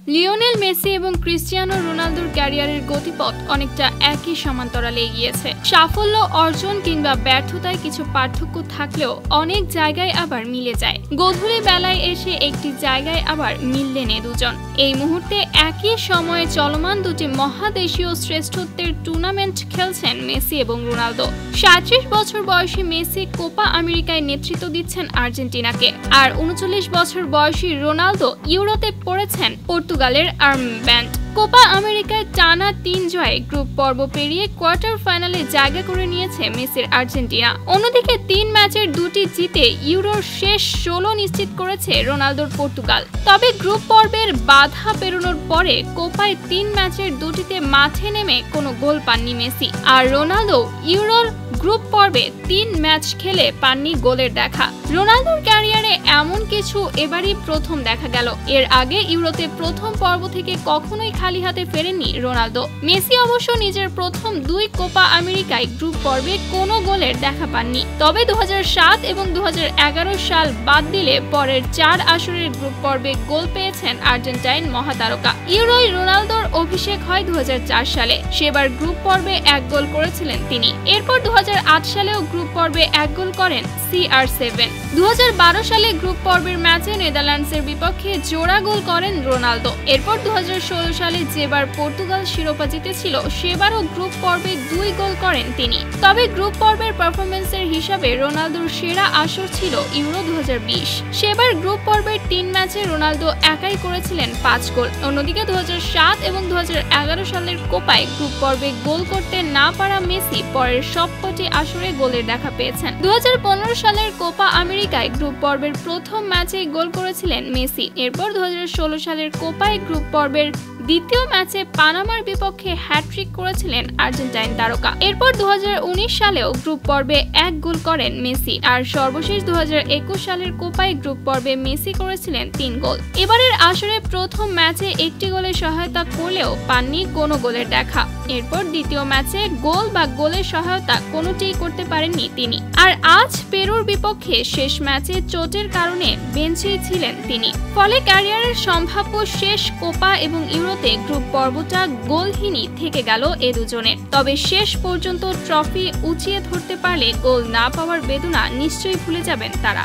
Lionel Messi এবং Cristiano রোনালদোর ক্যারিয়ারের গতিপথ অনেকটা একই সমান্তরালে এগিয়েছে। সাফল্য অর্জন কিংবা ব্যর্থতায় কিছু পার্থক্য থাকলেও অনেক জায়গায় আবার মিলে যায়। গোধূলি বেলায় এসে একটি জায়গায় আবার মিললেন এ দুজন। এই মুহূর্তে একই সময়ে চলমান দুটি মহাদেশীয় শ্রেষ্ঠত্বের টুর্নামেন্ট খেলছেন মেসি এবং রোনালদো। ৩৭ বছর বয়সী মেসি কোপা আমেরিকায় নেতৃত্ব দিচ্ছেন আর্জেন্টিনাকে, আর ৩৯ বছর বয়সী রোনালদো ইউরোতে পড়েছেন পর্তুগালের আর্মব্যান্ড। কোপা আমেরিকায় টানা ৩ জয়ে গ্রুপ পর্ব পেরিয়ে কোয়ার্টার ফাইনালে জায়গা করে নিয়েছে মেসির আর্জেন্টিনা। অন্যদিকে ৩ ম্যাচের ২টি জিতে ইউরোর শেষ ১৬ নিশ্চিত করেছে রোনালদোর পর্তুগাল। তবে গ্রুপ পর্বের বাধা পেরোনোর পরে কোপায় ৩ ম্যাচের ২টিতে মাঠে নেমে কোনো গোল পাননি মেসি, আর রোনালদো ইউরোর গ্রুপ পর্বে ৩ ম্যাচ খেলে পাননি গোলের দেখা। রোনালদোর ক্যারিয়ারে এমন কিছু এবারই প্রথম দেখা গেল। এর আগে ইউরোতে প্রথম পর্ব থেকে কখনোই খালি হাতে ফেরেননি রোনালদো। মেসি অবশ্য নিজের প্রথম ২ কোপা আমেরিকায় গ্রুপ পর্বে কোনো গোলের দেখা পাননি। তবে ২০০৭ এবং ২০১১ সাল বাদ দিলে পরের ৪ আসরের গ্রুপ পর্বে গোল পেয়েছেন আর্জেন্টাইন মহাতারকা। ইউরোয় রোনালদোর অভিষেক হয় ২০০৪ সালে। সেবার গ্রুপ পর্বে ১ গোল করেছিলেন তিনি। এরপর ২০০৮ সালেও গ্রুপ পর্বে ১ গোল করেন CR7। ২০১২ সালে গ্রুপ পর্বের ম্যাচে নেদারল্যান্ডসের বিপক্ষে জোড়া গোল করেন রোনালদো। এরপর ২০১৬ সালে যেবার পর্তুগাল শিরোপা জিতেছিল সেবারও গ্রুপ পর্বে ২ গোল করেন তিনি। তবে গ্রুপ পর্বের পারফরম্যান্সের হিসাবে রোনালদোর সেরা আসর ছিল ইউরো ২০২০। সেবার গ্রুপ পর্বের ৩ ম্যাচে রোনালদো একাই করেছিলেন ৫ গোল। অন্যদিকে ২০০৭ এবং ২০১১ সালের কোপায় গ্রুপ পর্বে গোল করতে না পারা মেসি পরের সবকটি আসরে গোলের দেখা পেয়েছেন। ২০১৫ সালের কোপা আমেরিকায় গ্রুপ পর্বের প্রথম ম্যাচে গোল করেছিলেন মেসি। এরপর ২০১৬ সালের কোপায় গ্রুপ পর্বের দ্বিতীয় ম্যাচে পানামার বিপক্ষে হ্যাট্রিক করেছিলেন আর্জেন্টাইন তারকা। এরপর ২০১৯ সালেও গ্রুপ পর্বে ১ গোল করেন মেসি, আর সর্বশেষ ২০২১ সালের কোপায় গ্রুপ পর্বে মেসি করেছিলেন ৩ গোল। এবারের আসরে প্রথম ম্যাচে একটি গোলের সহায়তা করলেও পাননি কোনো গোলের দেখা। এরপর দ্বিতীয় ম্যাচে গোল বা গোলের সহায়তা কোনোটিই করতে পারেননি তিনি। আর আজ পেরুর বিপক্ষে শেষ ম্যাচে চোটের কারণে বেঞ্চেই ছিলেন তিনি। ফলে ক্যারিয়ারের সম্ভাব্য শেষ কোপা এবং ইউরোতে গ্রুপ পর্বটা গোলহীনই থেকে গেল এ দুজনের। তবে শেষ পর্যন্ত ট্রফি উঁচিয়ে ধরতে পারলে গোল না পাওয়ার বেদনা নিশ্চয়ই ভুলে যাবেন তারা।